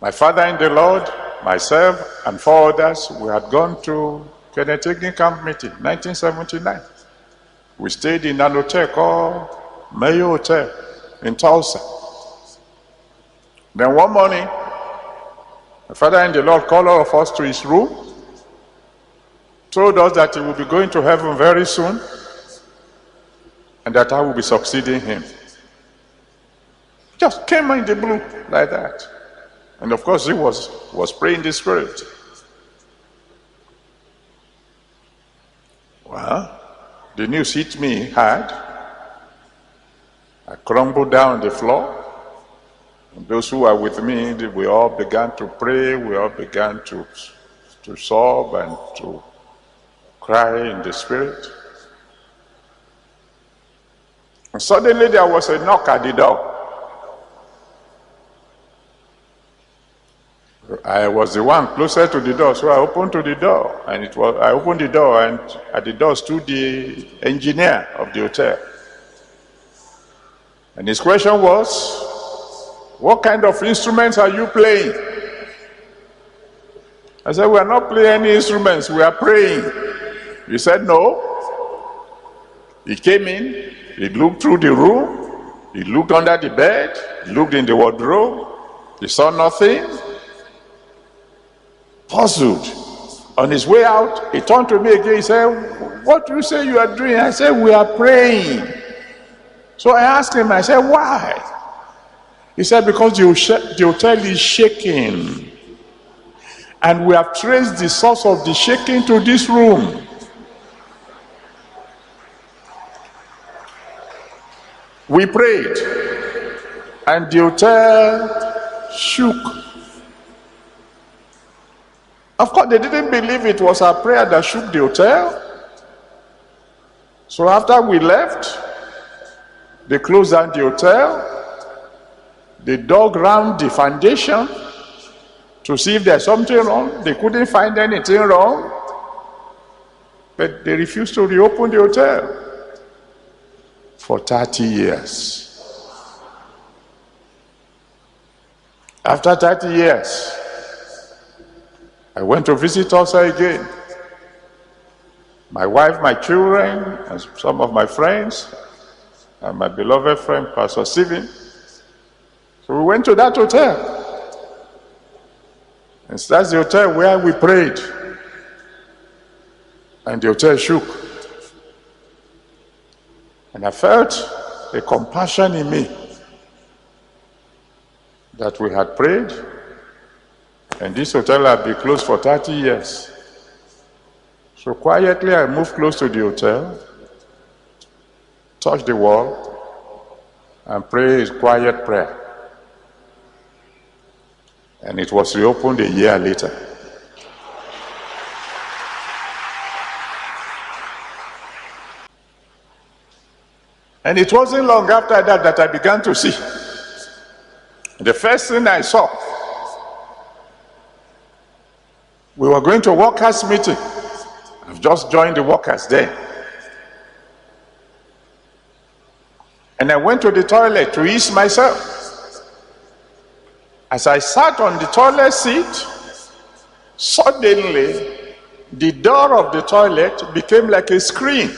My father in the Lord, myself, and 4 others, we had gone to Kennetic Camp meeting, 1979. We stayed in an hotel called Mayo Hotel in Tulsa. Then one morning, my father in the Lord called all of us to his room, told us that he would be going to heaven very soon, and that I will be succeeding him. Just came in the blue like that. And of course he was praying in the spirit. Well, the news hit me hard. I crumbled down on the floor. And those who were with me, we all began to pray. We all began to sob and to cry in the spirit. And suddenly there was a knock at the door. I was the one closer to the door, so I opened to the door, and I opened the door, and at the door stood the engineer of the hotel. And his question was, "What kind of instruments are you playing?" I said, "We are not playing any instruments, we are praying." He said, "No." He came in, he looked through the room, he looked under the bed, he looked in the wardrobe, he saw nothing. Puzzled. On his way out, he turned to me again. He said, "What do you say you are doing?" I said, "We are praying." So I asked him, I said, "Why?" He said, "Because the hotel is shaking. And we have traced the source of the shaking to this room." We prayed, and the hotel shook. Of course, they didn't believe it was our prayer that shook the hotel. So after we left, they closed down the hotel. They dug around the foundation to see if there's something wrong. They couldn't find anything wrong. But they refused to reopen the hotel for 30 years. After 30 years, I went to visit Tulsa again. My wife, my children, and some of my friends, and my beloved friend, Pastor Stephen. So we went to that hotel. And that's the hotel where we prayed. And the hotel shook. And I felt a compassion in me that we had prayed, and this hotel had been closed for 30 years. So quietly I moved close to the hotel, touched the wall, and prayed a quiet prayer. And it was reopened a year later. And it wasn't long after that that I began to see. The first thing I saw, we were going to workers' meeting. I've just joined the workers there. And I went to the toilet to ease myself. As I sat on the toilet seat, suddenly the door of the toilet became like a screen.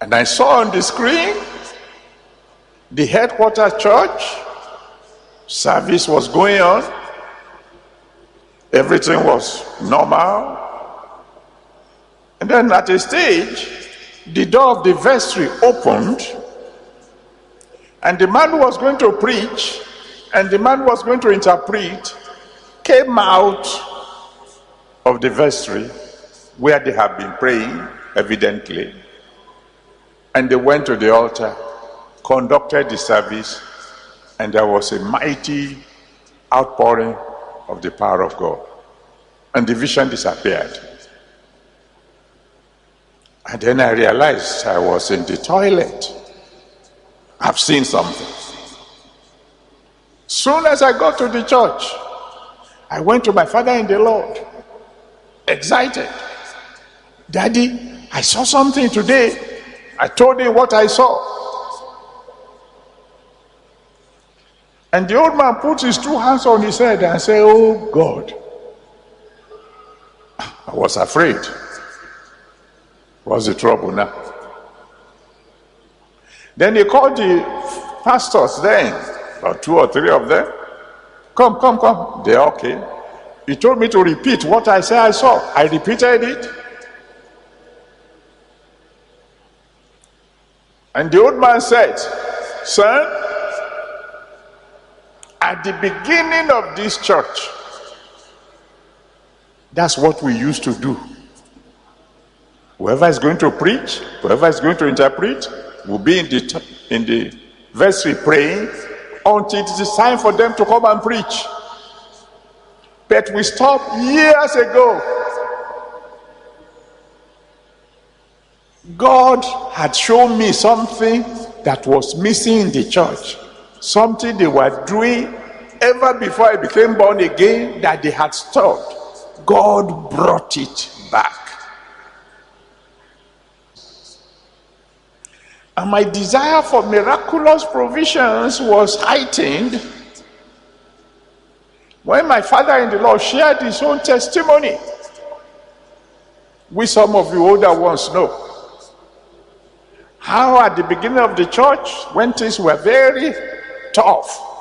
And I saw on the screen the headquarters church. Service was going on. Everything was normal. And then at a stage, the door of the vestry opened, and the man who was going to preach and the man who was going to interpret came out of the vestry where they had been praying, evidently. And they went to the altar, conducted the service, and there was a mighty outpouring of the power of God. And the vision disappeared. And then I realized I was in the toilet. I've seen something. Soon as I got to the church, I went to my father in the Lord, excited. "Daddy, I saw something today." I told him what I saw. And the old man put his two hands on his head and said, "Oh God." I was afraid. What's the trouble now? Then he called the pastors then, about 2 or 3 of them. Come, come, come. They all came. He told me to repeat what I said I saw. I repeated it. And the old man said, "Son, at the beginning of this church, that's what we used to do. Whoever is going to preach, whoever is going to interpret, will be in the vestry praying until it is time for them to come and preach. But we stopped years ago. God had shown me something that was missing in the church. Something they were doing ever before I became born again that they had stopped. God brought it back. And my desire for miraculous provisions was heightened when my father-in-law shared his own testimony, which some of you older ones know. How at the beginning of the church, when things were very tough,